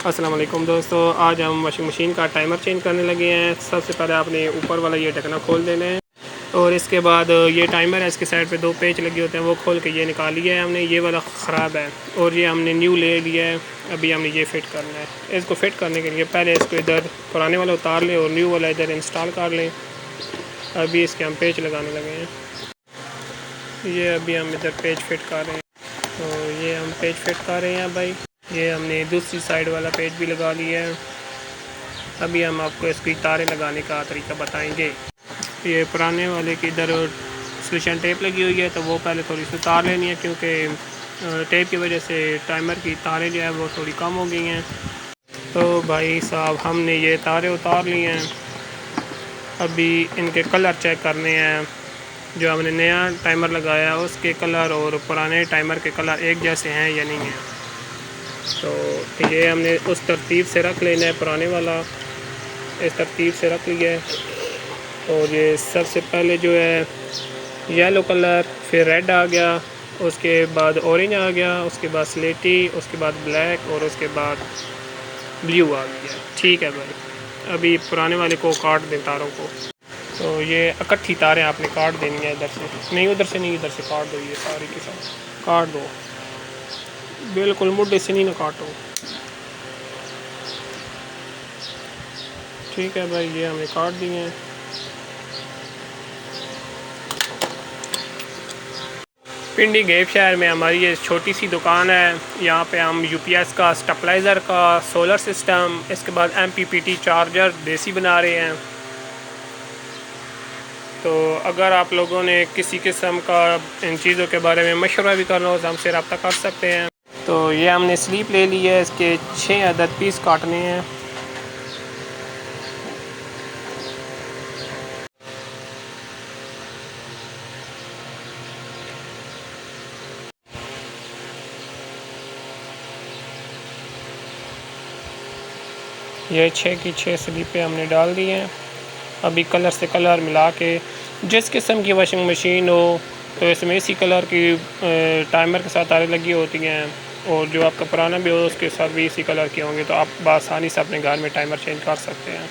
अस्सलाम वालेकुम दोस्तों, आज हम वाशिंग मशीन का टाइमर चेंज करने लगे हैं। सबसे पहले आपने ऊपर वाला ये ढक्कना खोल देना है और इसके बाद ये टाइमर है, इसके साइड पे 2 पेच लगे होते हैं, वो खोल के ये निकाल लिया है हमने। ये वाला ख़राब है और ये हमने न्यू ले लिया है। अभी हमने ये फ़िट करना है। इसको फ़िट करने के लिए पहले इसको इधर पुराने वाला उतार लें और न्यू वाला इधर इंस्टॉल कर लें। अभी इसके हम पेच लगाने लगे हैं। ये अभी हम इधर पेच फ़िट कर रहे हैं, तो ये हम पेच फ़िट कर रहे हैं भाई। ये हमने दूसरी साइड वाला पेज भी लगा लिया है। अभी हम आपको इसकी तारें लगाने का तरीका बताएंगे। ये पुराने वाले की इधर स्विशन टेप लगी हुई है, तो वो पहले थोड़ी सी तार लेनी है, क्योंकि टेप की वजह से टाइमर की तारें जो है वो थोड़ी कम हो गई हैं। तो भाई साहब, हमने ये तारें उतार ली हैं। अभी इनके कलर चेक करने हैं। जो हमने नया टाइमर लगाया उसके कलर और पुराने टाइमर के कलर एक जैसे हैं या नहीं हैं। तो ये हमने उस तरतीब से रख लेना है, पुराने वाला इस तरतीब से रख लिया है। और ये सबसे पहले जो है येलो कलर, फिर रेड आ गया, उसके बाद ऑरेंज आ गया, उसके बाद स्लेटी, उसके बाद ब्लैक और उसके बाद ब्लू आ गया। ठीक है भाई, अभी पुराने वाले को काट दें तारों को। तो ये इकट्ठी तारें आपने काट देनी है, इधर से नहीं, उधर से नहीं, इधर से काट दो। ये सारी के साथ काट दो, बिल्कुल मुड्ढे से नहीं ना काटो। ठीक है भाई, ये हमने काट दिए हैं। पिंडी गेप शहर में हमारी ये छोटी सी दुकान है। यहाँ पे हम यूपीएस का, स्टेबलाइज़र का, सोलर सिस्टम, इसके बाद एमपीपीटी चार्जर देसी बना रहे हैं। तो अगर आप लोगों ने किसी किस्म का इन चीज़ों के बारे में मशवरा भी करना हो तो हमसे रब्ता कर सकते हैं। तो ये हमने स्लीप ले ली है, इसके 6 अदद पीस काटने हैं। ये 6 की 6 स्लीपें हमने डाल दी हैं। अभी कलर से कलर मिला के, जिस किस्म की वाशिंग मशीन हो तो इसमें इसी कलर की टाइमर के साथ तारें लगी होती हैं, और जो आपका पुराना भी हो उसके साथ भी इसी कलर के होंगे, तो आप बआसानी से अपने घर में टाइमर चेंज कर सकते हैं।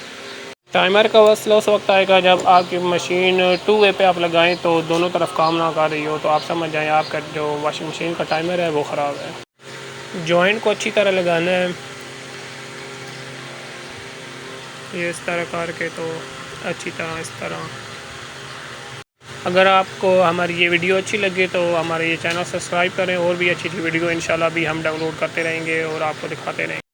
टाइमर का मसला उस वक्त आएगा जब आपकी मशीन 2 वे पे आप लगाएं तो दोनों तरफ काम ना कर रही हो, तो आप समझ जाएं आपका जो वाशिंग मशीन का टाइमर है वो ख़राब है। जॉइंट को अच्छी तरह लगाना है, ये इस तरह करके, तो अच्छी तरह इस तरह। अगर आपको हमारी ये वीडियो अच्छी लगे तो हमारे ये चैनल सब्सक्राइब करें, और भी अच्छी अच्छी वीडियो इंशाल्लाह भी हम डाउनलोड करते रहेंगे और आपको दिखाते रहेंगे।